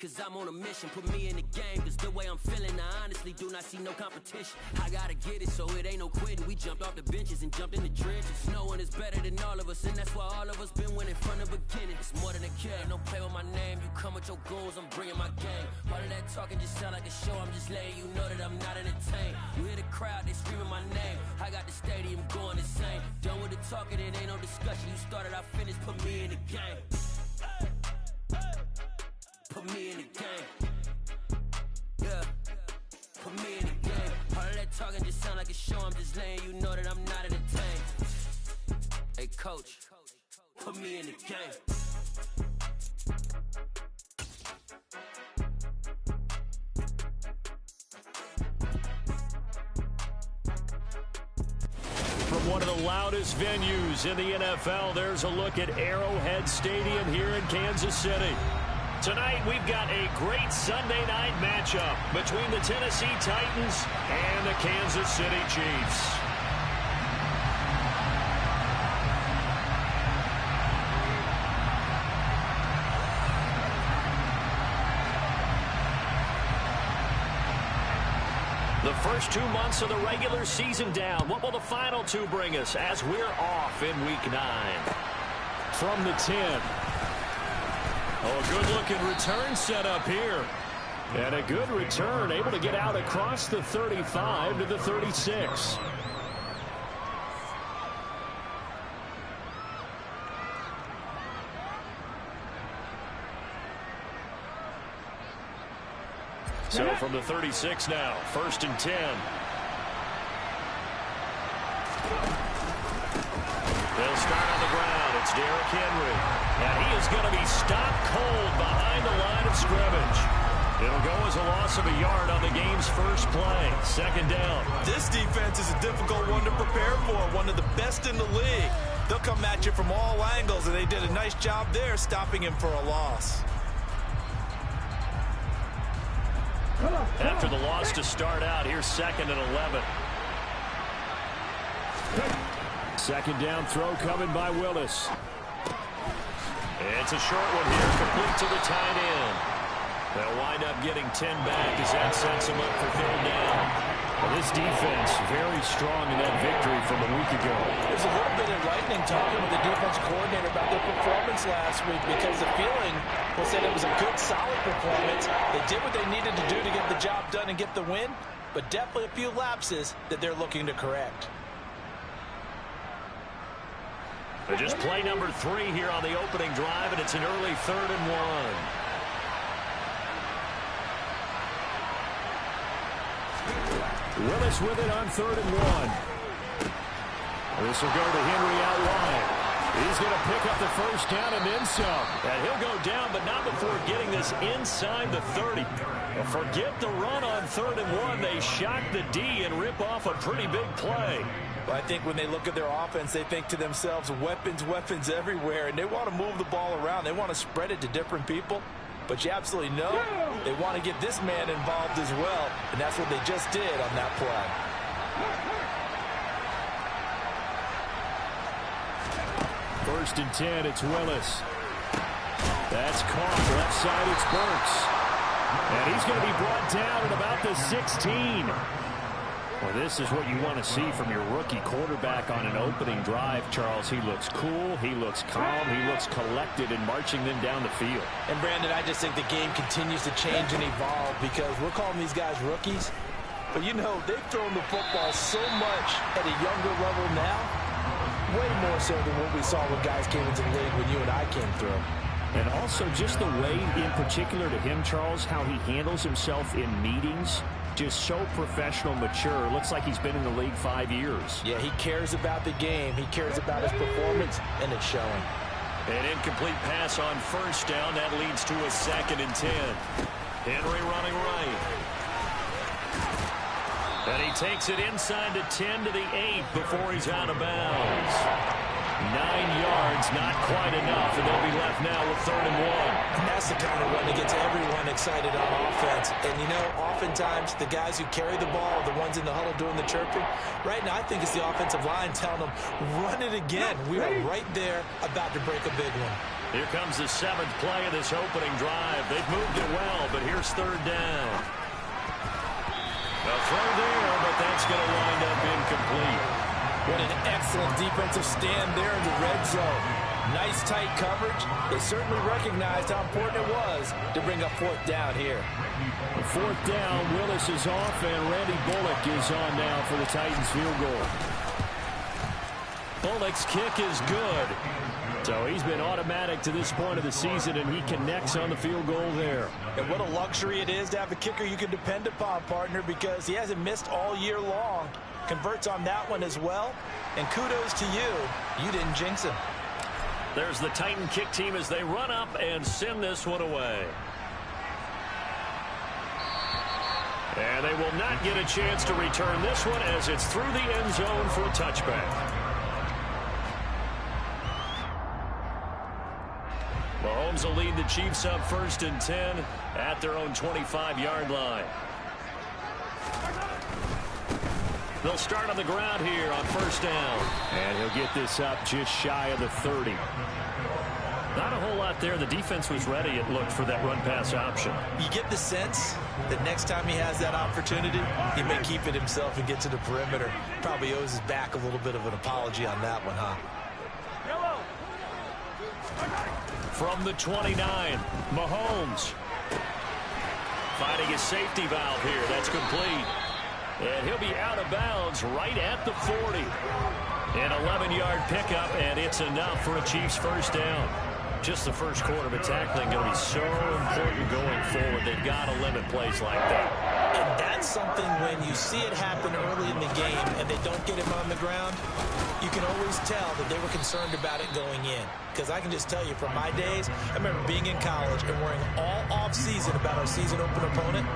Cause I'm on a mission, put me in the game. Cause the way I'm feeling, I honestly do not see no competition. I gotta get it, so it ain't no quitting. We jumped off the benches and jumped in the trenches. No one is better than all of us, and that's why all of us been winning from the beginning. It's more than a game, don't play with my name. You come with your goals, I'm bringing my game. All of that talking just sound like a show, I'm just letting you know that I'm not entertained. You hear the crowd, they screaming my name. I got the stadium going insane. Done with the talking, it ain't no discussion. You started, I finished, put me in the game. Put me in the game. Yeah. Put me in the game. All of that talking just sound like a show. I'm just letting you know that I'm not entertained. Hey, coach, put me in the game. From one of the loudest venues in the NFL, there's a look at Arrowhead Stadium here in Kansas City. Tonight, we've got a great Sunday night matchup between the Tennessee Titans and the Kansas City Chiefs. The first 2 months of the regular season down. What will the final two bring us as we're off in Week 9? From the 10. Oh, a good-looking return set up here. And a good return, able to get out across the 35 to the 36. So from the 36 now, 1st and 10. They'll start on the ground. It's Derrick Henry. And he is going to be stopped cold behind the line of scrimmage. It'll go as a loss of a yard on the game's first play. 2nd down. This defense is a difficult one to prepare for. One of the best in the league. They'll come at you from all angles, and they did a nice job there stopping him for a loss. After the loss to start out, here's 2nd and 11. 2nd down throw coming by Willis. It's a short one here, complete to the tight end. They'll wind up getting 10 back as that sets them up for 3rd down. Well, this defense very strong in that victory from a week ago. There's a little bit enlightening talking with the defense coordinator about their performance last week because the feeling was that it was a good, solid performance. They did what they needed to do to get the job done and get the win, but definitely a few lapses that they're looking to correct. Just play number 3 here on the opening drive, and it's an early 3rd and 1. Willis with it on 3rd and 1. This will go to Henry out wide. He's going to pick up the 1st down and then some. And he'll go down, but not before getting this inside the 30. Well, forget the run on 3rd and 1. They shock the D and rip off a pretty big play. Well, I think when they look at their offense, they think to themselves, weapons, weapons everywhere, and they want to move the ball around. They want to spread it to different people. But you absolutely know they want to get this man involved as well, and that's what they just did on that play. 1st and 10, it's Willis. That's caught. Left side, it's Burks. And he's going to be brought down at about the 16. Well, this is what you want to see from your rookie quarterback on an opening drive, Charles. He looks cool, he looks calm, he looks collected in marching them down the field. And, Brandon, I just think the game continues to change and evolve because we're calling these guys rookies. But, you know, they've thrown the football so much at a younger level now, way more so than what we saw when guys came into the league when you and I came through. And also just the way, in particular to him, Charles, how he handles himself in meetings. Just so professional, mature. Looks like he's been in the league 5 years. Yeah, he cares about the game. He cares about his performance, and it's showing. An incomplete pass on 1st down. That leads to a 2nd and 10. Henry running right. And he takes it inside the 10 to the 8 before he's out of bounds. 9 yards, not quite enough, and they'll be left now with 3rd and 1. And that's the kind of run that gets everyone excited on offense. And, you know, oftentimes the guys who carry the ball are the ones in the huddle doing the chirping. Right now, I think it's the offensive line telling them, run it again. We are right there about to break a big one. Here comes the 7th play of this opening drive. They've moved it well, but here's 3rd down. A throw there, but that's going to wind up incomplete. What an excellent defensive stand there in the red zone. Nice tight coverage. They certainly recognized how important it was to bring up 4th down here. 4th down, Willis is off, and Randy Bullock is on now for the Titans field goal. Bullock's kick is good. So he's been automatic to this point of the season, and he connects on the field goal there. And what a luxury it is to have a kicker you can depend upon, partner, because he hasn't missed all year long. Converts on that one as well. And kudos to you. You didn't jinx him. There's the Titan kick team as they run up and send this one away. And they will not get a chance to return this one as it's through the end zone for a touchback. Mahomes will lead the Chiefs up 1st and 10 at their own 25-yard line. They'll start on the ground here on 1st down. And he'll get this up just shy of the 30. Not a whole lot there. The defense was ready, it looked, for that run-pass option. You get the sense that next time he has that opportunity, he may keep it himself and get to the perimeter. Probably owes his back a little bit of an apology on that one, huh? From the 29, Mahomes finding his safety valve here. That's complete. And he'll be out of bounds right at the 40. An 11-yard pickup, and it's enough for a Chiefs 1st down. Just the first quarter, but tackling going to be so important going forward. They've got to limit plays like that. And that's something when you see it happen early in the game and they don't get him on the ground, you can always tell that they were concerned about it going in. Because I can just tell you from my days, I remember being in college and worrying all off-season about our season open opponent,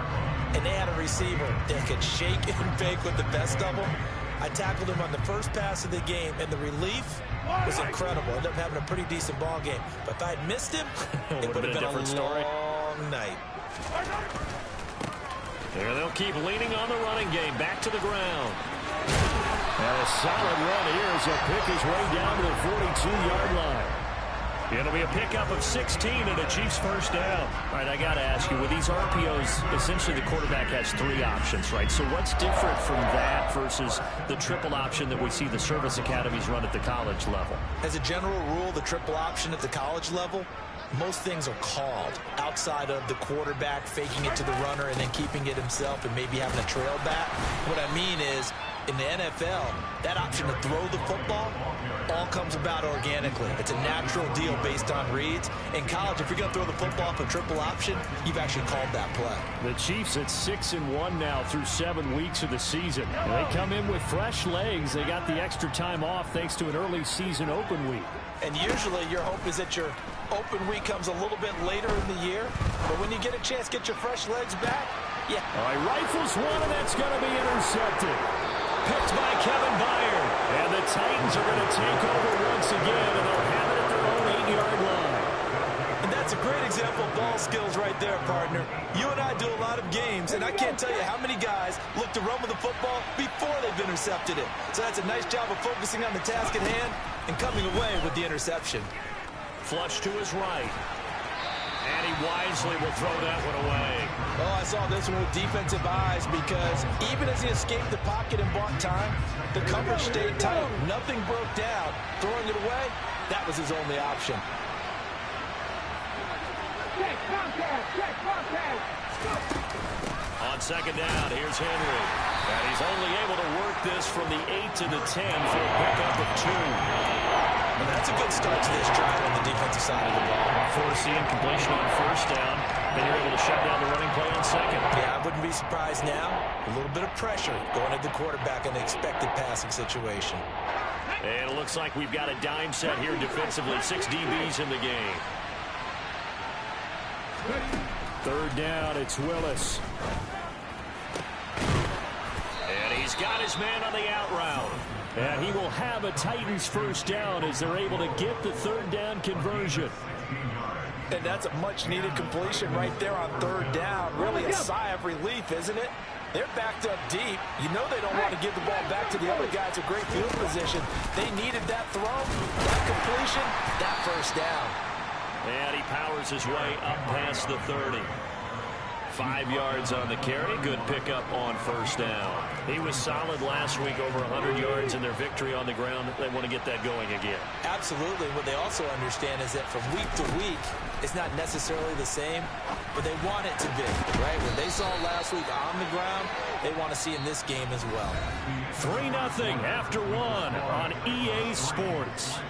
and they had a receiver that could shake and bake with the best of them. I tackled him on the first pass of the game, and the relief was incredible. Ended up having a pretty decent ball game. But if I had missed him, it would have been a different story. Long night. And they'll keep leaning on the running game. Back to the ground. And a solid run here as he'll pick his way down to the 42-yard line. It'll be a pickup of 16 and a Chiefs 1st down. All right, I got to ask you, with these RPOs, essentially the quarterback has 3 options, right? So what's different from that versus the triple option that we see the service academies run at the college level? As a general rule, the triple option at the college level, most things are called outside of the quarterback faking it to the runner and then keeping it himself and maybe having a trail back. What I mean is, in the NFL, that option to throw the football all comes about organically. It's a natural deal based on reads. In college, if you're going to throw the football off a triple option, you've actually called that play. The Chiefs at 6-1 now through 7 weeks of the season. They come in with fresh legs. They got the extra time off thanks to an early season open week. And usually your hope is that your open week comes a little bit later in the year. But when you get a chance to get your fresh legs back, yeah. All right, rifles one, and that's going to be intercepted. Picked by Kevin Byard. And the Titans are going to take over once again, and they'll have it at their own 8-yard line. And that's a great example of ball skills right there, partner. You and I do a lot of games, and I can't tell you how many guys look to run with the football before they've intercepted it. So that's a nice job of focusing on the task at hand and coming away with the interception. Flush to his right. And he wisely will throw that one away. Oh, I saw this one with defensive eyes because even as he escaped the pocket and bought time, the coverage stayed tight. Nothing broke down. Throwing it away, that was his only option. On 2nd down, here's Henry. And he's only able to work this from the 8 to the 10 for a pickup of 2. And that's a good start to this drive on the defensive side of the ball. Force the incompletion on 1st down. Then you're able to shut down the running play on 2nd. Yeah, I wouldn't be surprised now. A little bit of pressure going at the quarterback in the expected passing situation. And it looks like we've got a dime set here defensively. 6 DBs in the game. 3rd down, it's Willis. And he's got his man on the out route. And he will have a Titans 1st down as they're able to get the 3rd down conversion. And that's a much-needed completion right there on 3rd down. Really a sigh of relief, isn't it? They're backed up deep. You know they don't want to give the ball back to the other guy. It's a great field position. They needed that throw, that completion, that 1st down. And he powers his way up past the 30. 5 yards on the carry. Good pickup on first down. He was solid last week, over 100 yards in their victory on the ground. They want to get that going again. Absolutely. What they also understand is that from week to week, it's not necessarily the same, but they want it to be, right? What they saw last week on the ground, they want to see in this game as well. 3-0 after 1 on EA Sports.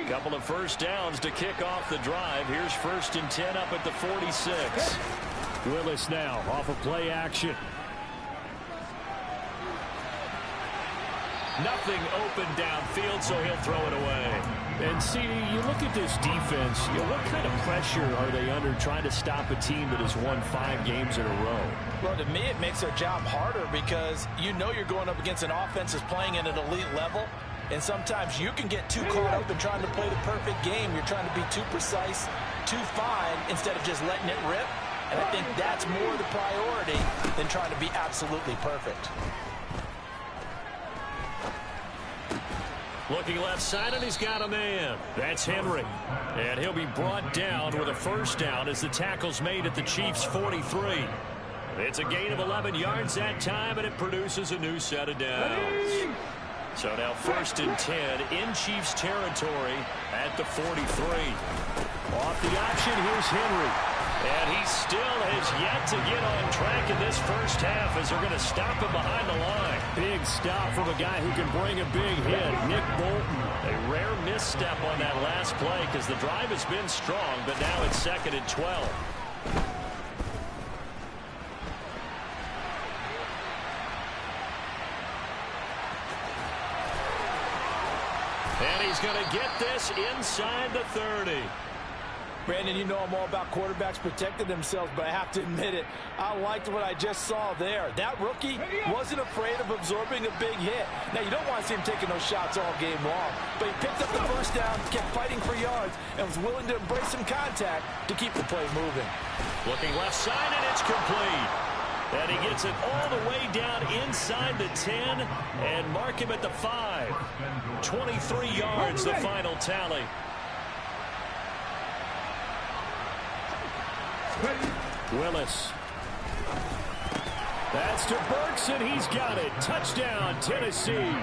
Couple of first downs to kick off the drive. Here's 1st and 10 up at the 46. Willis now off of play action. Nothing open downfield, so he'll throw it away. And CD, you look at this defense, what kind of pressure are they under trying to stop a team that has won 5 games in a row? Well, to me, it makes their job harder because you know you're going up against an offense that's playing at an elite level. And sometimes you can get too caught up in trying to play the perfect game. You're trying to be too precise, too fine, instead of just letting it rip. And I think that's more the priority than trying to be absolutely perfect. Looking left side, and he's got a man. That's Henry. And he'll be brought down with a first down as the tackle's made at the Chiefs' 43. It's a gain of 11 yards that time, and it produces a new set of downs. So now 1st and 10 in Chiefs territory at the 43. Off the option, here's Henry. And he still has yet to get on track in this first half as they're going to stop him behind the line. Big stop from a guy who can bring a big hit, Nick Bolton. A rare misstep on that last play because the drive has been strong, but now it's 2nd and 12. And he's going to get this inside the 30. Brandon, you know I'm all about quarterbacks protecting themselves, but I have to admit it, I liked what I just saw there. That rookie wasn't afraid of absorbing a big hit. Now, you don't want to see him taking those shots all game long, but he picked up the first down, kept fighting for yards, and was willing to embrace some contact to keep the play moving. Looking left side, and it's complete. And he gets it all the way down inside the 10 and mark him at the 5. 23 yards, the final tally. Willis. That's to Burks, and he's got it. Touchdown, Tennessee.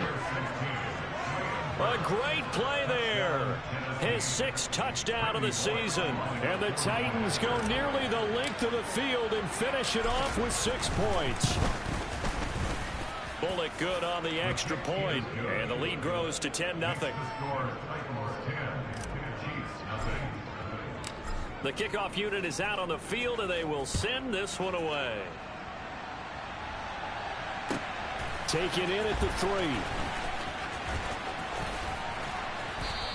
A great play there. His 6th touchdown of the season. And the Titans go nearly the length of the field and finish it off with 6 points. Bullock good on the extra point. And the lead grows to 10-0. The kickoff unit is out on the field, and they will send this one away. Taken in at the 3.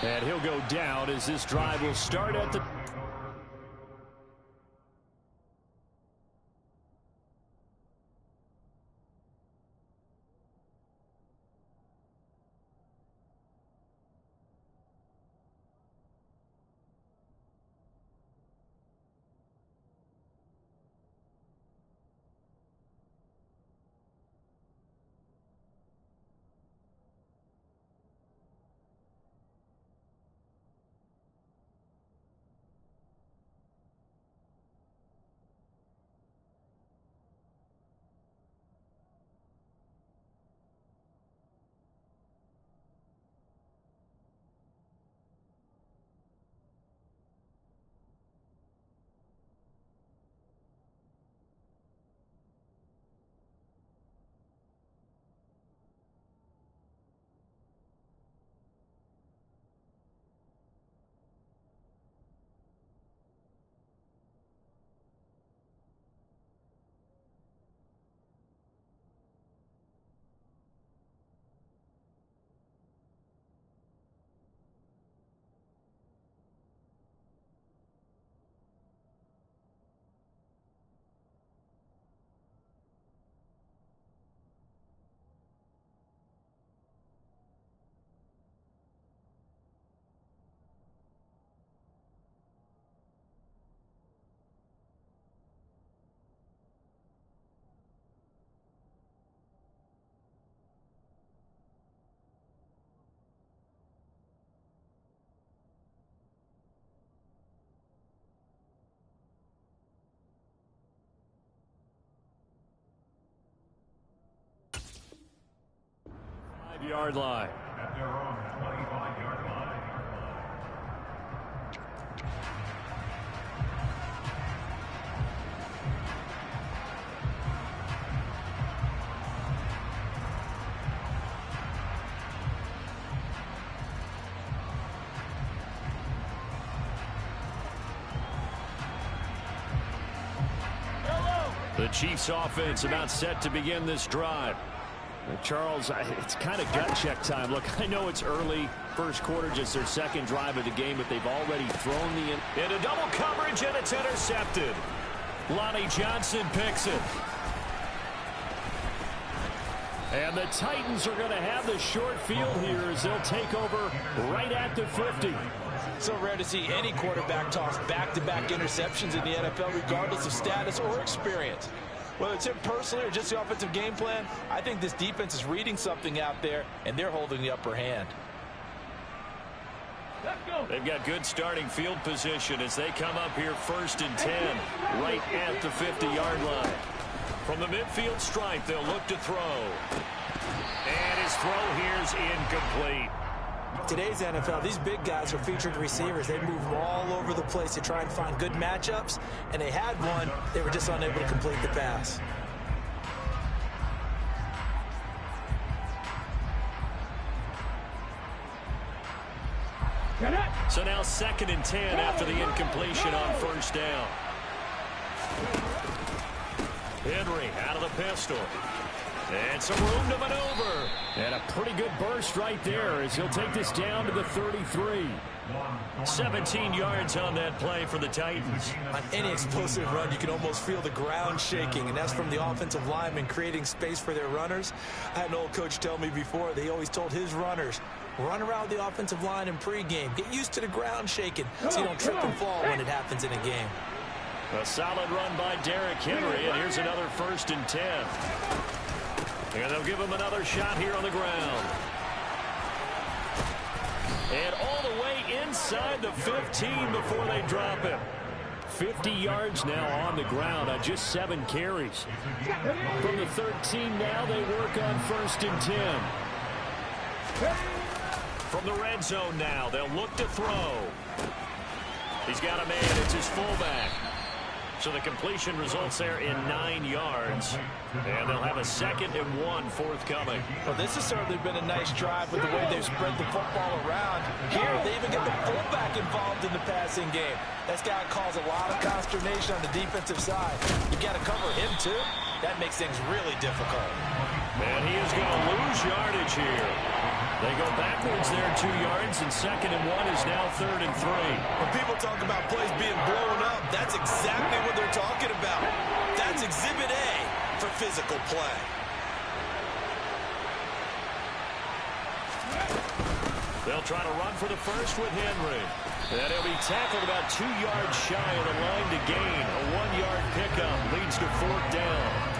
And he'll go down as this drive will start at the... 5-yard line. At their own 25-yard line. The Chiefs offense about set to begin this drive. Charles, it's kind of gut check time. Look, I know it's early, first quarter, just their second drive of the game, but they've already thrown into double coverage, and it's intercepted. Lonnie Johnson picks it. And the Titans are going to have the short field here as they'll take over right at the 50. So rare to see any quarterback toss back-to-back interceptions in the NFL, regardless of status or experience. Whether it's him personally or just the offensive game plan, I think this defense is reading something out there, and they're holding the upper hand. They've got good starting field position as they come up here 1st and 10, right at the 50-yard line. From the midfield stripe, they'll look to throw. And his throw here's incomplete. Today's NFL, these big guys are featured receivers. They move all over the place to try and find good matchups, and they had one. They were just unable to complete the pass. So now 2nd and 10 after the incompletion on 1st down. Henry out of the pistol. And some room to maneuver. And a pretty good burst right there as he'll take this down to the 33. 17 yards on that play for the Titans. On any explosive run, you can almost feel the ground shaking, and that's from the offensive linemen creating space for their runners. I had an old coach tell me before, they always told his runners, run around the offensive line in pregame. Get used to the ground shaking so you don't trip and fall when it happens in a game. A solid run by Derrick Henry, and here's another 1st and 10. And they'll give him another shot here on the ground. And all the way inside the 15 before they drop him. 50 yards now on the ground on just 7 carries. From the 13 now, they work on 1st and 10. From the red zone now, they'll look to throw. He's got a man. It's his fullback. So the completion results there in 9 yards. And they'll have a 2nd and 1 forthcoming. Well, this has certainly been a nice drive with the way they've spread the football around. Here, they even get the fullback involved in the passing game. That's got to cause a lot of consternation on the defensive side. You got to cover him, too. That makes things really difficult. And he is going to lose yardage here. They go backwards there 2 yards, and 2nd and 1 is now 3rd and 3. When people talk about plays being blown up, that's exactly what they're talking about. That's Exhibit A for physical play. They'll try to run for the first with Henry. And he'll be tackled about 2 yards shy of the line to gain. A 1-yard pickup leads to 4th down.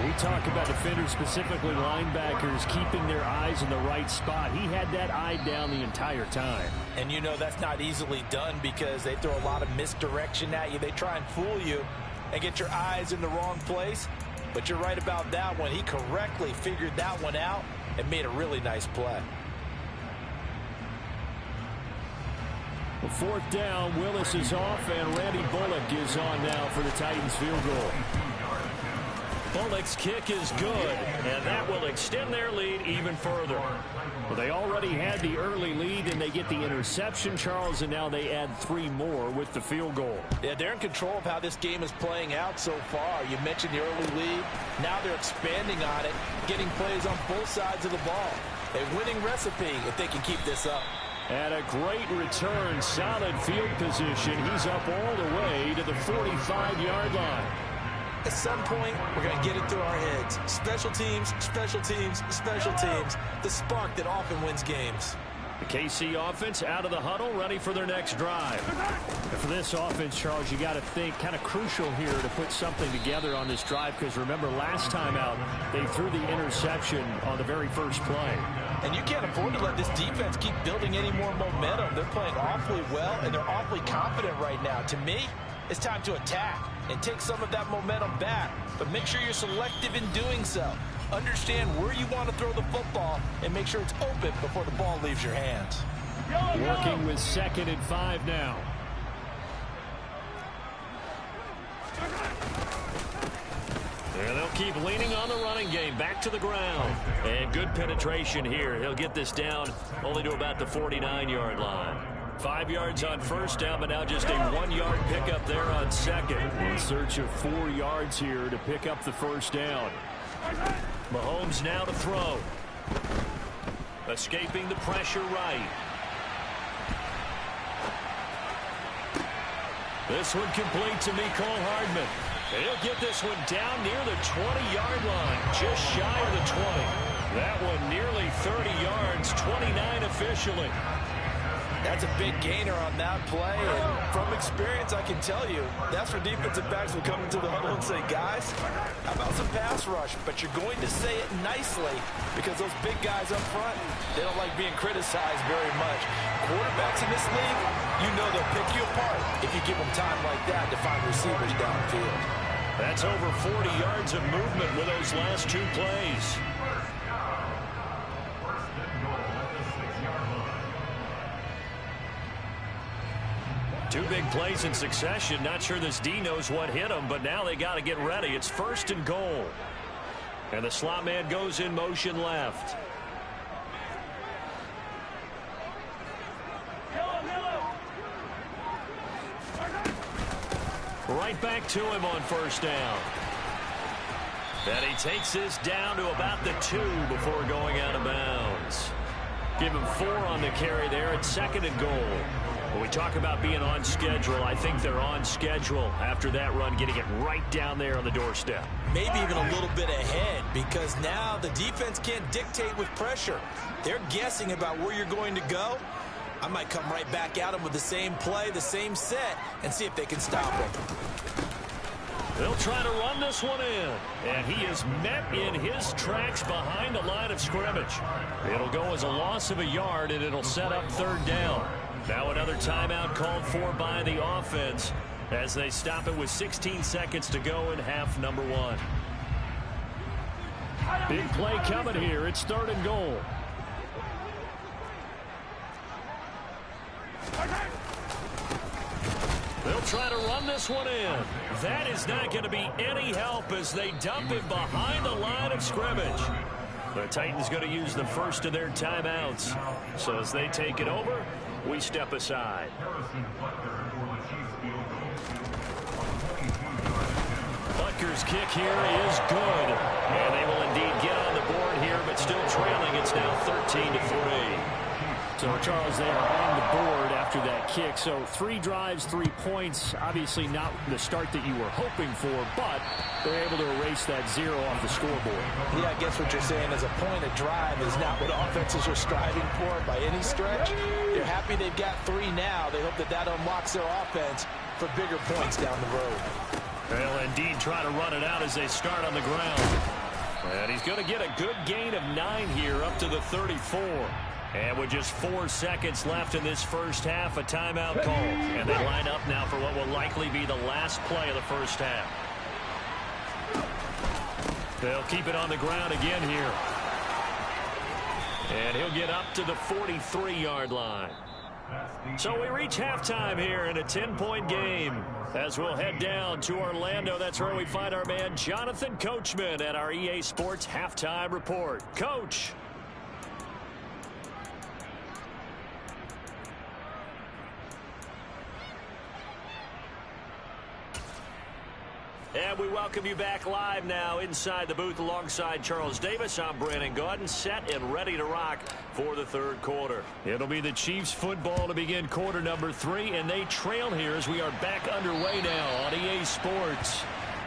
We talk about defenders, specifically linebackers, keeping their eyes in the right spot. He had that eye down the entire time. And you know that's not easily done because they throw a lot of misdirection at you. They try and fool you and get your eyes in the wrong place. But you're right about that one. He correctly figured that one out and made a really nice play. The 4th down, Willis is off, and Randy Bullock is on now for the Titans field goal. Bullock's kick is good, and that will extend their lead even further. Well, they already had the early lead, and they get the interception, Charles, and now they add 3 more with the field goal. Yeah, they're in control of how this game is playing out so far. You mentioned the early lead. Now they're expanding on it, getting plays on both sides of the ball. A winning recipe if they can keep this up. And a great return, solid field position. He's up all the way to the 45-yard line. At some point, we're going to get it through our heads. Special teams, special teams, special teams. The spark that often wins games. The KC offense out of the huddle, ready for their next drive. And for this offense, Charles, you got to think kind of crucial here to put something together on this drive, because remember last time out, they threw the interception on the very first play. And you can't afford to let this defense keep building any more momentum. They're playing awfully well, and they're awfully confident right now. To me, it's time to attack and take some of that momentum back. But make sure you're selective in doing so. Understand where you want to throw the football and make sure it's open before the ball leaves your hands. Working with 2nd and 5 now. And they'll keep leaning on the running game. Back to the ground. And good penetration here. He'll get this down only to about the 49-yard line. 5 yards on first down, but now just a 1-yard pickup there on second. In search of 4 yards here to pick up the first down. Mahomes now to throw. Escaping the pressure right. This one complete to Mecole Hardman. He'll get this one down near the 20-yard line, just shy of the 20. That one nearly 30 yards, 29 officially. That's a big gainer on that play, and from experience, I can tell you, that's where defensive backs will come into the huddle and say, guys, how about some pass rush? But you're going to say it nicely because those big guys up front, they don't like being criticized very much. Quarterbacks in this league, you know they'll pick you apart if you give them time like that to find receivers downfield. That's over 40 yards of movement with those last 2 plays. Two big plays in succession. Not sure this D knows what hit him, but now they got to get ready. It's 1st and goal. And the slot man goes in motion left. Right back to him on first down. And he takes this down to about the 2 before going out of bounds. Give him 4 on the carry there at 2nd and goal. When we talk about being on schedule, I think they're on schedule after that run, getting it right down there on the doorstep. Maybe even a little bit ahead, because now the defense can't dictate with pressure. They're guessing about where you're going to go. I might come right back at them with the same play, the same set, and see if they can stop him. They'll try to run this one in, and he is met in his tracks behind the line of scrimmage. It'll go as a loss of a yard, and it'll set up 3rd down. Now another timeout called for by the offense as they stop it with 16 seconds to go in half number 1. Big play coming here. It's 3rd and goal. They'll try to run this one in. That is not going to be any help as they dump it behind the line of scrimmage. The Titans going to use the first of their timeouts. So as they take it over, we step aside. Butker's kick here is good. And they will indeed get on the board here, but still trailing. It's now 13-3. So, Charles, they are on the board after that kick. So 3 drives, 3 points. Obviously not the start that you were hoping for, but they're able to erase that 0 off the scoreboard. Yeah, I guess what you're saying is a point of drive is not what offenses are striving for by any stretch. They're happy they've got 3 now. They hope that that unlocks their offense for bigger points down the road. They'll indeed try to run it out as they start on the ground. And he's going to get a good gain of 9 here up to the 34. And with just 4 seconds left in this first half, a timeout call. And they line up now for what will likely be the last play of the first half. They'll keep it on the ground again here. And he'll get up to the 43-yard line. So we reach halftime here in a 10-point game. As we'll head down to Orlando, that's where we find our man Jonathan Coachman at our EA Sports Halftime Report. Coach. And we welcome you back live now inside the booth alongside Charles Davis. I'm Brandon Gaudin, set and ready to rock for the 3rd quarter. It'll be the Chiefs football to begin quarter number 3, and they trail here as we are back underway now on EA Sports.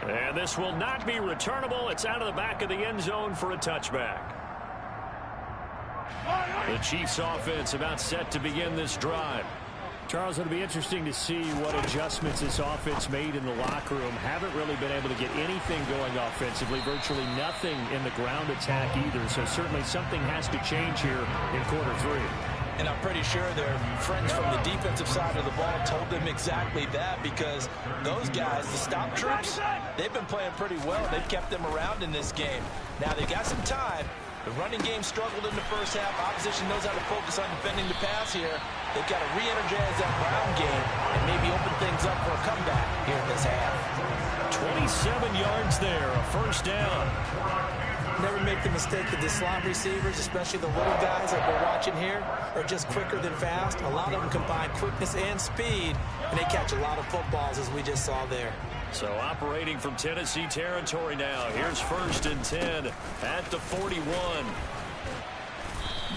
And this will not be returnable. It's out of the back of the end zone for a touchback. The Chiefs offense about set to begin this drive. Charles, it'll be interesting to see what adjustments this offense made in the locker room. Haven't really been able to get anything going offensively, virtually nothing in the ground attack either. So certainly something has to change here in quarter 3. And I'm pretty sure their friends from the defensive side of the ball told them exactly that, because those guys, the stop troops, they've been playing pretty well. They've kept them around in this game. Now they've got some time. The running game struggled in the first half. Opposition knows how to focus on defending the pass here. They've got to re-energize that ground game and maybe open things up for a comeback here in this half. 27 yards there, a first down. Never make the mistake that the slot receivers, especially the little guys that we're watching here, are just quicker than fast. A lot of them combine quickness and speed, and they catch a lot of footballs, as we just saw there. So operating from Tennessee territory now. Here's 1st and 10 at the 41.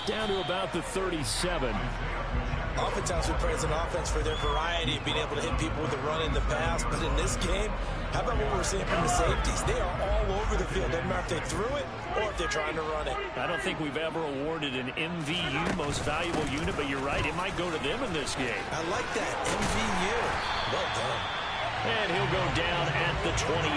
Down to about the 37. Oftentimes we praise an offense for their variety, being able to hit people with the run and the pass. But in this game, how about what we're seeing from the safeties? They are all over the field. Doesn't matter if they threw it or if they're trying to run it. I don't think we've ever awarded an MVU, most valuable unit, but you're right, it might go to them in this game. I like that, MVU. Well done. And he'll go down at the 28.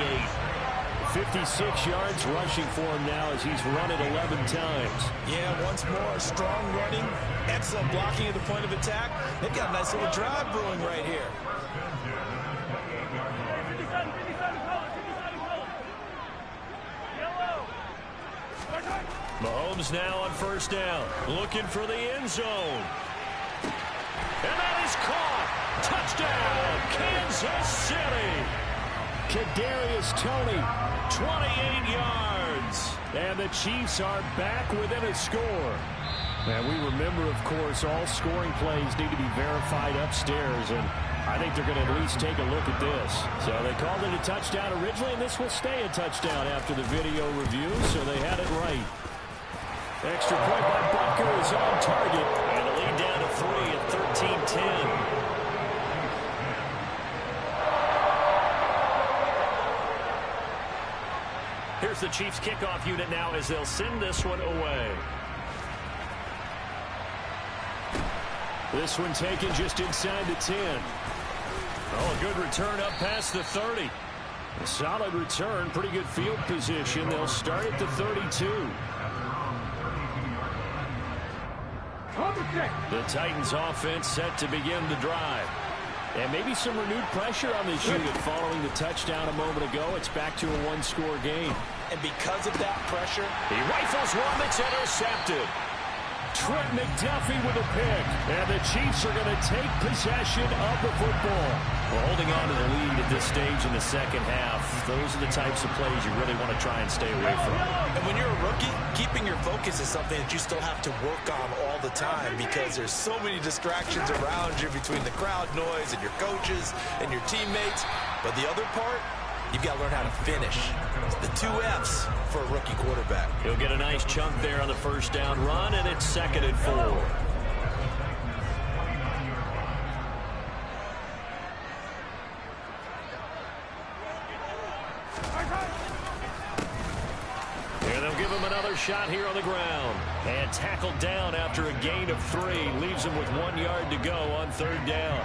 56 yards rushing for him now as he's run it 11 times. Yeah, once more, strong running, excellent blocking at the point of attack. They've got a nice little drive brewing right here. Mahomes now on 1st down, looking for the end zone. And that is caught. Touchdown, Kansas City. Kadarius Toney, 28 yards. And the Chiefs are back within a score. And we remember, of course, all scoring plays need to be verified upstairs. And I think they're going to at least take a look at this. So they called it a touchdown originally, and this will stay a touchdown after the video review. So they had it right. Extra point by Butker is on target. And the lead down to 3 at 13-10. Here's the Chiefs kickoff unit now as they'll send this one away. This one taken just inside the 10. Oh, a good return up past the 30. A solid return, pretty good field position. They'll start at the 32. The Titans offense set to begin the drive. And maybe some renewed pressure on this unit following the touchdown a moment ago. It's back to a one-score game. And because of that pressure, he rifles one that's intercepted. Trent McDuffie with a pick. And the Chiefs are going to take possession of the football. Well, holding on to the lead at this stage in the second half, those are the types of plays you really want to try and stay away from. And when you're a rookie, keeping your focus is something that you still have to work on all the time, because there's so many distractions around you between the crowd noise and your coaches and your teammates. But the other part, you've got to learn how to finish. It's the 2 F's for a rookie quarterback. He'll get a nice chunk there on the 1st down run, and it's 2nd and 4. And they'll give him another shot here on the ground. And tackled down after a gain of 3. Leaves him with 1 yard to go on 3rd down.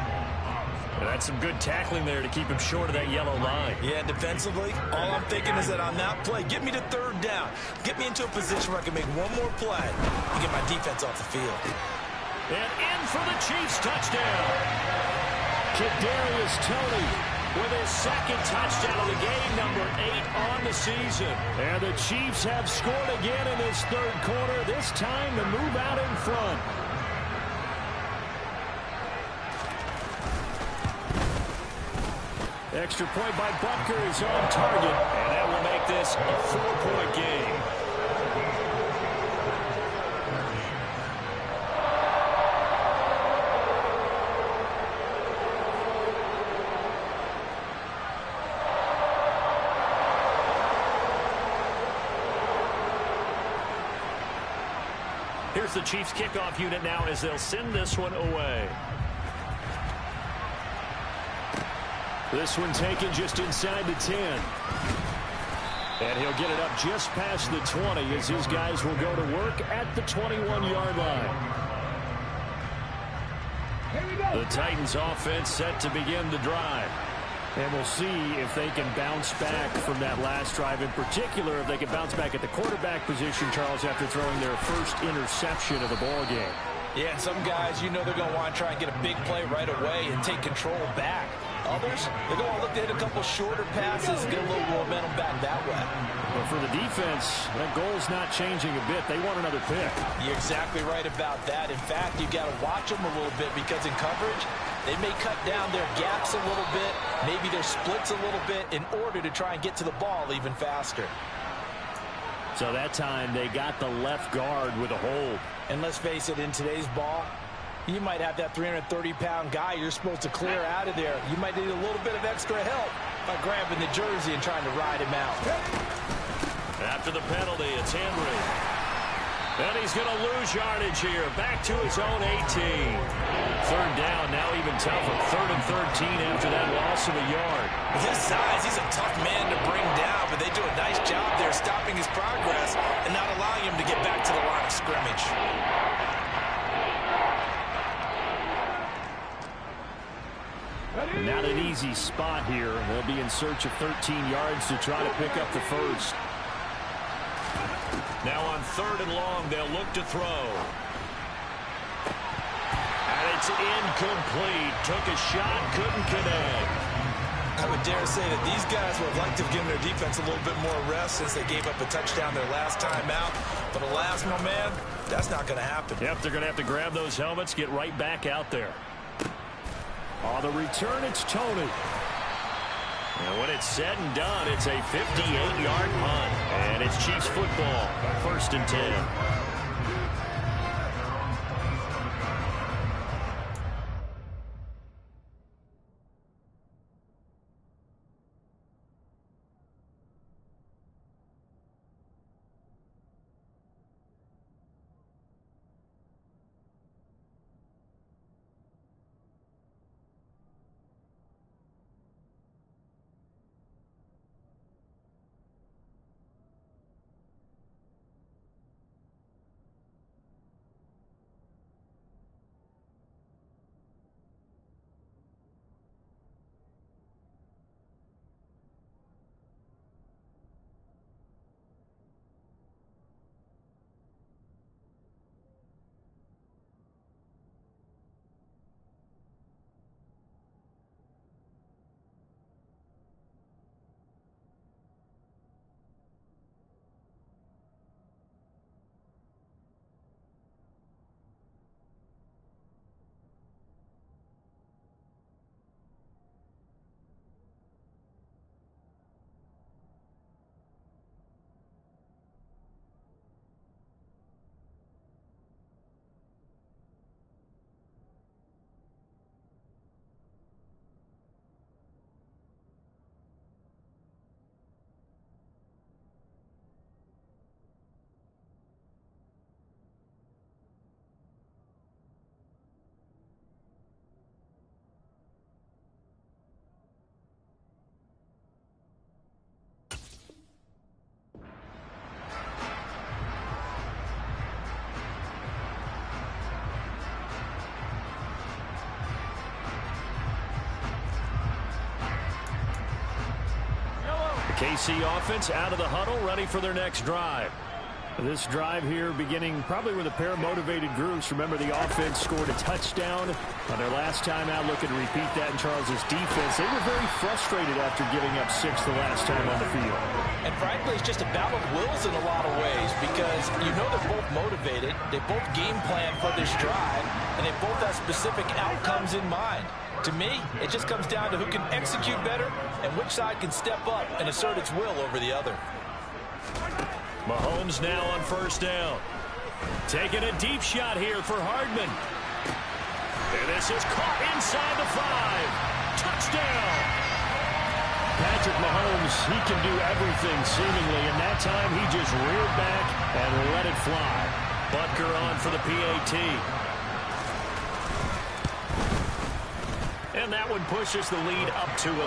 And that's some good tackling there to keep him short of that yellow line. Yeah, defensively, all I'm thinking is that on that play, get me to 3rd down. Get me into a position where I can make one more play and get my defense off the field. And in for the Chiefs touchdown. Kadarius Toney with his 2nd touchdown of the game, number 8 on the season. And the Chiefs have scored again in this 3rd quarter, this time to move out in front. Extra point by Butker is on target, and that will make this a 4-point game. Here's the Chiefs kickoff unit now as they'll send this one away. This one taken just inside the 10. And he'll get it up just past the 20 as his guys will go to work at the 21-yard line. The Titans offense set to begin the drive. And we'll see if they can bounce back from that last drive. In particular, if they can bounce back at the quarterback position, Charles, after throwing their first interception of the ball game. Yeah, and some guys, you know they're going to want to try and get a big play right away and take control back. Others, they're going to look to hit a couple shorter passes and get a little momentum back that way. But for the defense, that goal's not changing a bit. They want another pick. You're exactly right about that. In fact, you got to watch them a little bit because in coverage, they may cut down their gaps a little bit, maybe their splits a little bit in order to try and get to the ball even faster. So that time they got the left guard with a hold. And let's face it, in today's ball, you might have that 330-pound guy you're supposed to clear out of there. You might need a little bit of extra help by grabbing the jersey and trying to ride him out. After the penalty, it's Henry. And he's going to lose yardage here. Back to his own 18. Third down, now even tougher. 3rd and 13 after that loss of a yard. With his size, he's a tough man to bring down, but they do a nice job there stopping his progress and not allowing him to get back to the line of scrimmage. Not an easy spot here. They'll be in search of 13 yards to try to pick up the first. Now on 3rd and long, they'll look to throw. And it's incomplete. Took a shot, couldn't connect. I would dare say that these guys would have liked to have given their defense a little bit more rest since they gave up a touchdown their last time out. But alas, my man, that's not going to happen. Yep, they're going to have to grab those helmets, get right back out there. On the return, it's Tony. And when it's said and done, it's a 58-yard punt. And it's Chiefs football, 1st and 10. KC offense out of the huddle, ready for their next drive. This drive here beginning probably with a pair of motivated groups. Remember, the offense scored a touchdown on their last time out. Looking to repeat that in Charles's defense. They were very frustrated after giving up 6 the last time on the field. And frankly, it's just a battle of wills in a lot of ways because you know they're both motivated. They both game plan for this drive, and they both have specific outcomes in mind. To me, it just comes down to who can execute better and which side can step up and assert its will over the other. Mahomes now on 1st down. Taking a deep shot here for Hardman. And this is caught inside the 5. Touchdown! Patrick Mahomes, he can do everything seemingly, and that time he just reared back and let it fly. Butker on for the PAT. And that one pushes the lead up to 11.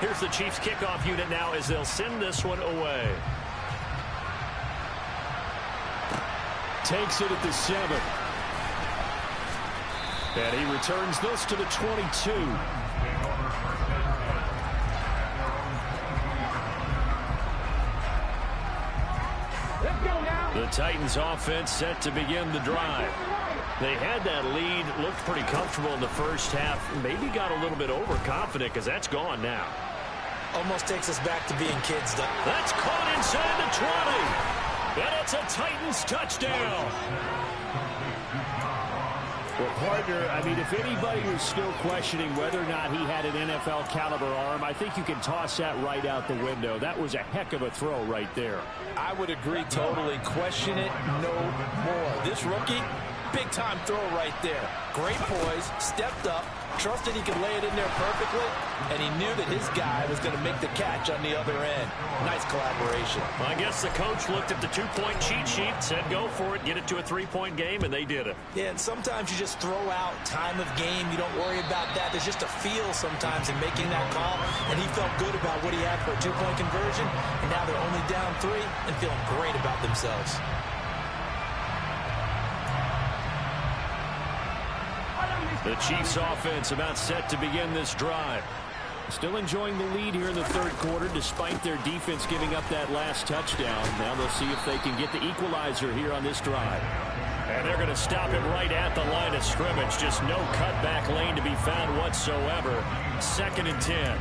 Here's the Chiefs kickoff unit now as they'll send this one away. Takes it at the 7. And he returns this to the 22. Titans offense set to begin the drive. They had that lead, looked pretty comfortable in the first half. Maybe got a little bit overconfident because that's gone now. Almost takes us back to being kids, though. That's caught inside the 20. And it's a Titans touchdown. Well, partner, I mean, if anybody was still questioning whether or not he had an NFL caliber arm, I think you can toss that right out the window. That was a heck of a throw right there. I would agree totally. Question it no more. This rookie, big-time throw right there. Great poise, stepped up, trusted he could lay it in there perfectly, and he knew that his guy was going to make the catch on the other end. Nice collaboration. Well, I guess the coach looked at the two-point cheat sheet, said go for it, get it to a three-point game, and they did it. Yeah, and sometimes you just throw out time of game. You don't worry about that. There's just a feel sometimes in making that call, and he felt good about what he had for a two-point conversion, and now they're only down 3 and feeling great about themselves. The Chiefs offense about set to begin this drive. Still enjoying the lead here in the third quarter despite their defense giving up that last touchdown. Now they'll see if they can get the equalizer here on this drive. And they're going to stop it right at the line of scrimmage. Just no cutback lane to be found whatsoever. 2nd and 10.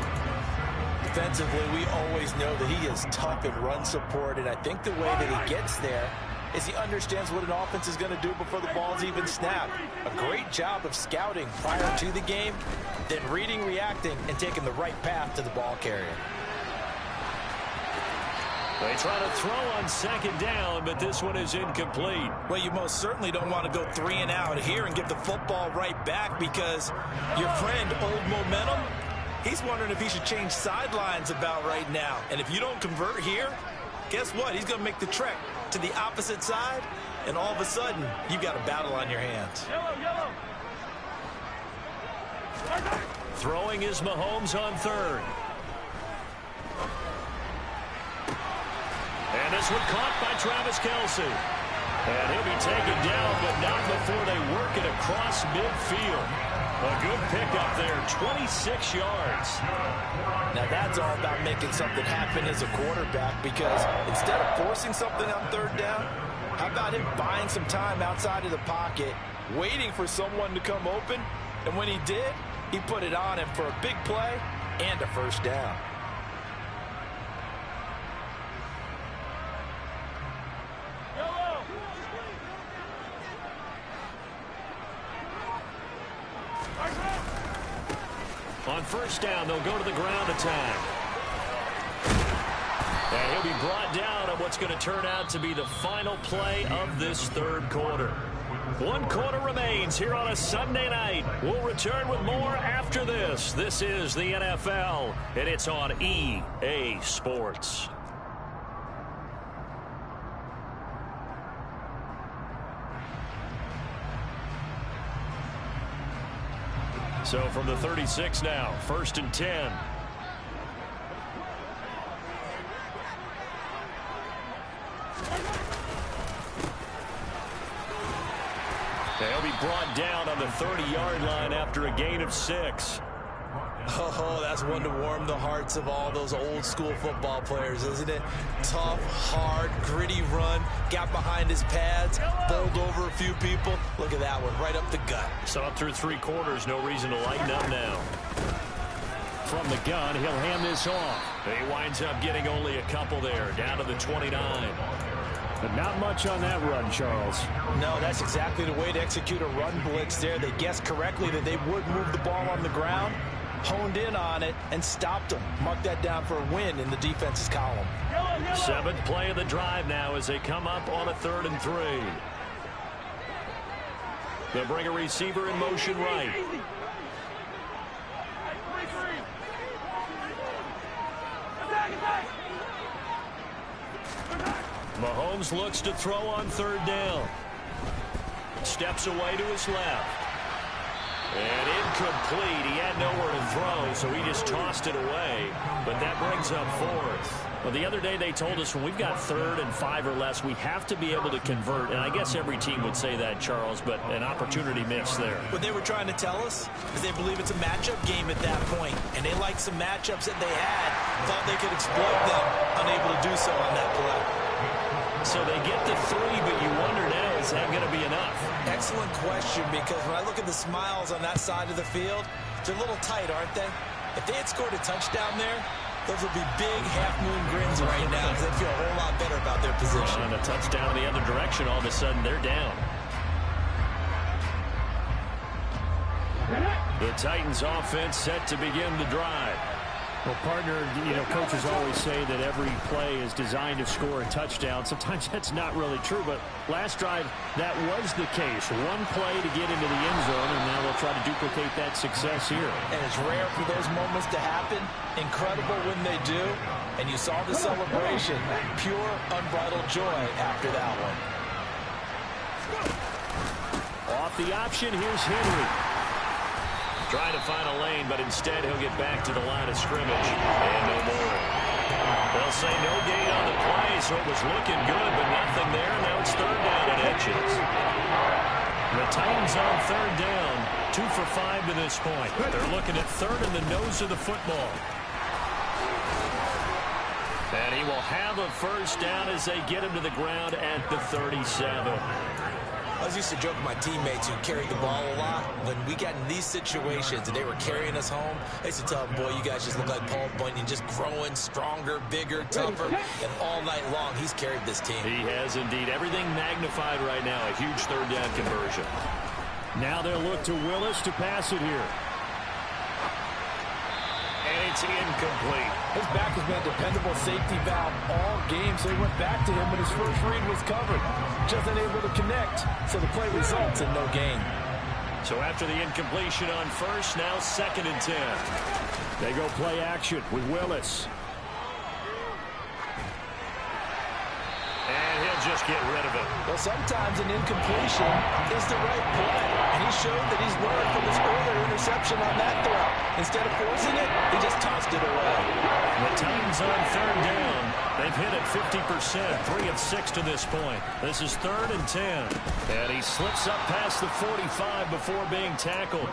Defensively, we always know that he is tough in run support, and I think the way that he gets there is he understands what an offense is going to do before the ball's even snapped. A great job of scouting prior to the game, then reading, reacting, and taking the right path to the ball carrier. They try to throw on 2nd down, but this one is incomplete. Well, you most certainly don't want to go 3 and out here and give the football right back because your friend, Old Momentum, he's wondering if he should change sidelines about right now. And if you don't convert here, guess what? He's going to make the trek to the opposite side, and all of a sudden, you've got a battle on your hands. Throwing is Mahomes on 3rd. And this one caught by Travis Kelce. And he'll be taken down, but not before they work it across midfield. A good pickup there, 26 yards. Now that's all about making something happen as a quarterback, because instead of forcing something on 3rd down, how about him buying some time outside of the pocket, waiting for someone to come open, and when he did, he put it on him for a big play and a 1st down. On 1st down, they'll go to the ground attack. And he'll be brought down on what's going to turn out to be the final play of this 3rd quarter. 1 quarter remains here on a Sunday night. We'll return with more after this. This is the NFL, and it's on EA Sports. So from the 36 now, 1st and 10. They'll be brought down on the 30-yard line after a gain of 6. Oh, that's one to warm the hearts of all those old school football players, isn't it? Tough, hard, gritty run, got behind his pads, bowled over a few people. Look at that one, right up the gut. So up through 3 quarters, no reason to lighten up now. From the gun, he'll hand this off. He winds up getting only a couple there, down to the 29. But not much on that run, Charles. No, that's exactly the way to execute a run blitz there. They guessed correctly that they would move the ball on the ground, honed in on it, and stopped them. Mark that down for a win in the defense's column. 7th play of the drive now as they come up on a 3rd and 3. They'll bring a receiver in motion right. Mahomes looks to throw on 3rd down. Steps away to his left. And incomplete. He had nowhere to throw, so he just tossed it away. But that brings up 4th. Well, the other day they told us when we've got 3rd and 5 or less, we have to be able to convert. And I guess every team would say that, Charles, but an opportunity missed there. What they were trying to tell us is they believe it's a matchup game at that point. And they liked some matchups that they had, thought they could exploit them, unable to do so on that play. So they get the 3, but you wonder now, is that going to be enough? Excellent question, because when I look at the smiles on that side of the field, they're a little tight, aren't they? If they had scored a touchdown there, those would be big half-moon grins right now because they feel a whole lot better about their position. And a touchdown in the other direction, all of a sudden they're down. The Titans offense set to begin the drive. Well, partner, coaches always say that every play is designed to score a touchdown. Sometimes that's not really true, but last drive, that was the case. One play to get into the end zone, and now they'll try to duplicate that success here. And it's rare for those moments to happen. Incredible when they do. And you saw the celebration. Pure, unbridled joy after that one. Off the option, here's Henry. Trying to find a lane, but instead he'll get back to the line of scrimmage. And no more. They'll say no gain on the play, so it was looking good, but nothing there. Now it's third down and inches. The Titans on third down. 2 for 5 to this point. They're looking at third in the nose of the football. And he will have a first down as they get him to the ground at the 37. I was used to joke with my teammates who carried the ball a lot. When we got in these situations and they were carrying us home, I used to tell them, boy, you guys just look like Paul Bunyan, just growing stronger, bigger, tougher. And all night long, he's carried this team. He has indeed. Everything magnified right now. A huge third down conversion. Now they'll look to Willis to pass it here. And it's incomplete. His back has been a dependable safety valve all game, so he went back to him when his first read was covered. Just unable to connect, so the play results in no gain. So after the incompletion on first, now 2nd and 10. They go play action with Willis. And he'll just get rid of it. Well, sometimes an incompletion is the right play. And he showed that he's learned from his earlier interception on that throw. Instead of forcing it, he just tossed it away. The Titans on third down. They've hit it 50%, 3 of 6 to this point. This is 3rd and 10. And he slips up past the 45 before being tackled.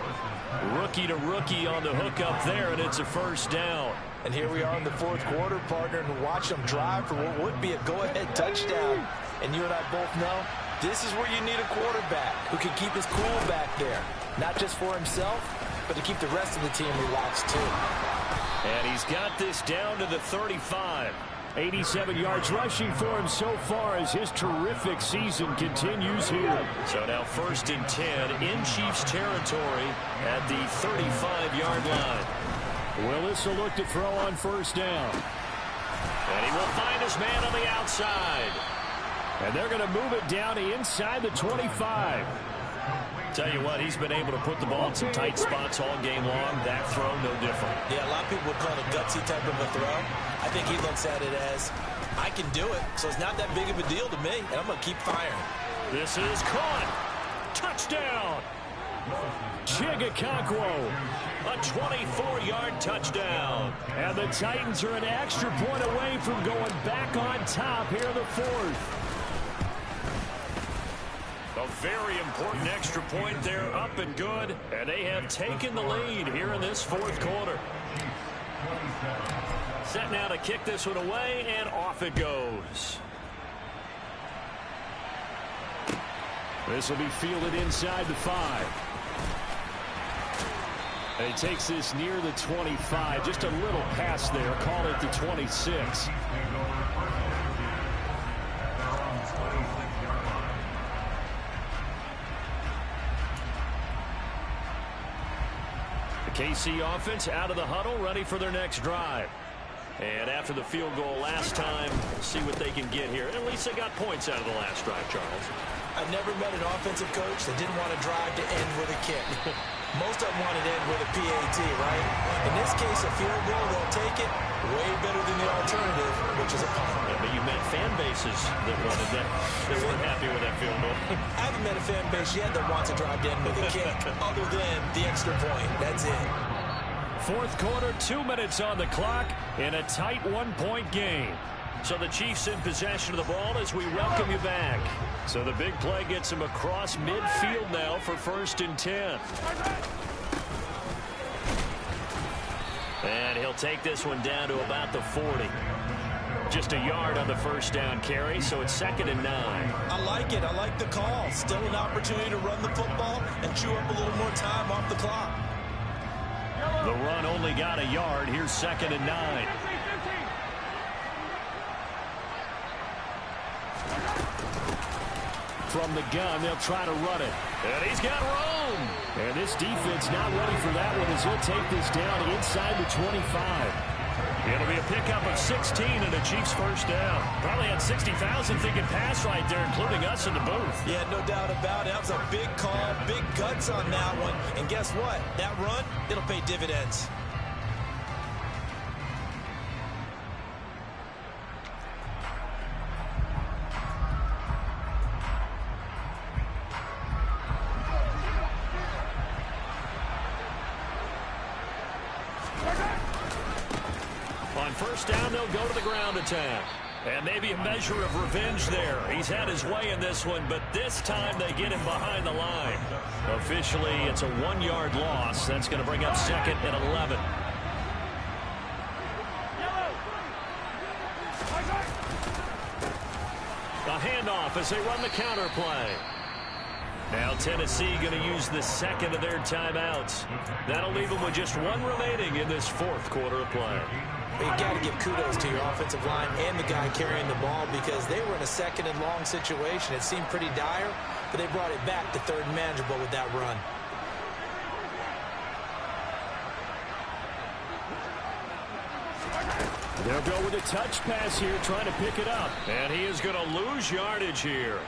Rookie to rookie on the hook up there, and it's a first down. And here we are in the 4th quarter, partner, and watch them drive for what would be a go-ahead touchdown. And you and I both know this is where you need a quarterback who can keep his cool back there. Not just for himself, but to keep the rest of the team relaxed too. And he's got this down to the 35. 87 yards rushing for him so far as his terrific season continues here. So now 1st and 10 in Chiefs territory at the 35-yard line. Willis will look to throw on first down. And he will find his man on the outside. And they're going to move it down to inside the 25. Tell you what, he's been able to put the ball in some tight spots all game long. That throw, no different. Yeah, a lot of people would call it a gutsy type of a throw. I think he looks at it as, I can do it, so it's not that big of a deal to me, and I'm going to keep firing. This is caught. Touchdown. Chigakonkwo. A 24-yard touchdown. And the Titans are an extra point away from going back on top here in the 4th. A very important extra point there, up and good. And they have taken the lead here in this 4th quarter. Set now to kick this one away, and off it goes. This will be fielded inside the 5. And he takes this near the 25. Just a little pass there. Call it the 26. The KC offense out of the huddle, ready for their next drive. And after the field goal last time, we'll see what they can get here. At least they got points out of the last drive, Charles. I've never met an offensive coach that didn't want to drive to end with a kick. Most of them want to end with a PAT, right? In this case, a field goal, they'll take it. Way better than the alternative, which is a punt. Yeah, but you met fan bases that wanted that. They weren't happy with that field goal. I haven't met a fan base yet that wants to drive to end with a kick, other than the extra point. That's it. 4th quarter, 2 minutes on the clock in a tight 1-point game. So the Chiefs in possession of the ball as we welcome you back. So the big play gets him across midfield now for 1st and 10. And he'll take this one down to about the 40. Just a yard on the first down carry, so it's 2nd and 9. I like it. I like the call. Still an opportunity to run the football and chew up a little more time off the clock. The run only got a yard. Here's 2nd and 9. From the gun, they'll try to run it. And he's got room. And this defense not ready for that one as he'll take this down inside the 25. It'll be a pickup of 16 and a Chiefs first down. Probably had 60,000 thinking pass right there, including us in the booth. Yeah, no doubt about it. That was a big call, big guts on that one. And guess what? That run, it'll pay dividends. On first down, they'll go to the ground attack. And maybe a measure of revenge there. He's had his way in this one, but this time they get him behind the line. Officially, it's a 1-yard loss. That's going to bring up 2nd and 11. A handoff as they run the counter play. Now Tennessee going to use the second of their timeouts. That'll leave them with just one remaining in this fourth quarter of play. You got to give kudos to your offensive line and the guy carrying the ball because they were in a 2nd and long situation. It seemed pretty dire, but they brought it back to 3rd and manageable with that run. They'll go with a touch pass here, trying to pick it up. And he is going to lose yardage here.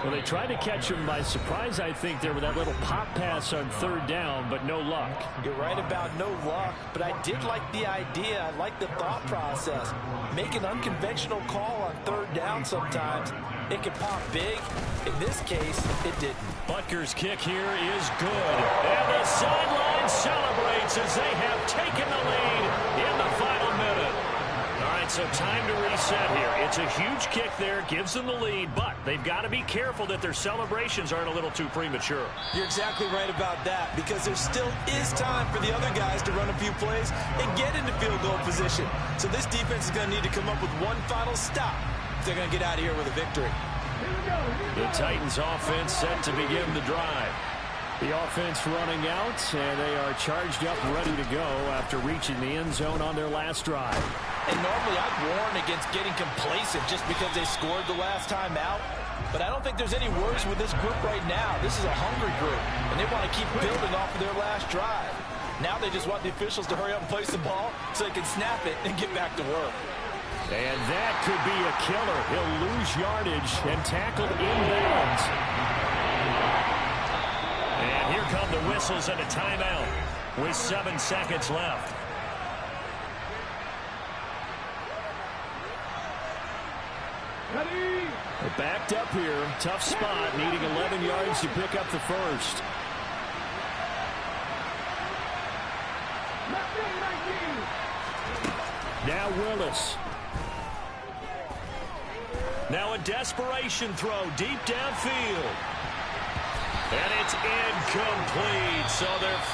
Well, they tried to catch him by surprise, I think, there with that little pop pass on 3rd down, but no luck. You're right about no luck, but I did like the idea. I like the thought process. Make an unconventional call on 3rd down sometimes. It can pop big. In this case, it didn't. Butker's kick here is good. And the sideline celebrates as they have taken the lead in the final minute. All right, so time to reset here. It's a huge kick there, gives them the lead, but they've got to be careful that their celebrations aren't a little too premature. You're exactly right about that because there still is time for the other guys to run a few plays and get into field goal position. So this defense is going to need to come up with one final stop if they're going to get out of here with a victory. The Titans offense set to begin the drive. The offense running out, and they are charged up, ready to go after reaching the end zone on their last drive. And normally I'd warn against getting complacent just because they scored the last time out. But I don't think there's any worries with this group right now. This is a hungry group, and they want to keep building off of their last drive. Now they just want the officials to hurry up and place the ball so they can snap it and get back to work. And that could be a killer. He'll lose yardage and tackled inbounds. And here come the whistles and a timeout with 7 seconds left. They're backed up here. Tough spot, needing 11 yards to pick up the first. Now Willis. Now a desperation throw deep downfield. And it's incomplete. So they're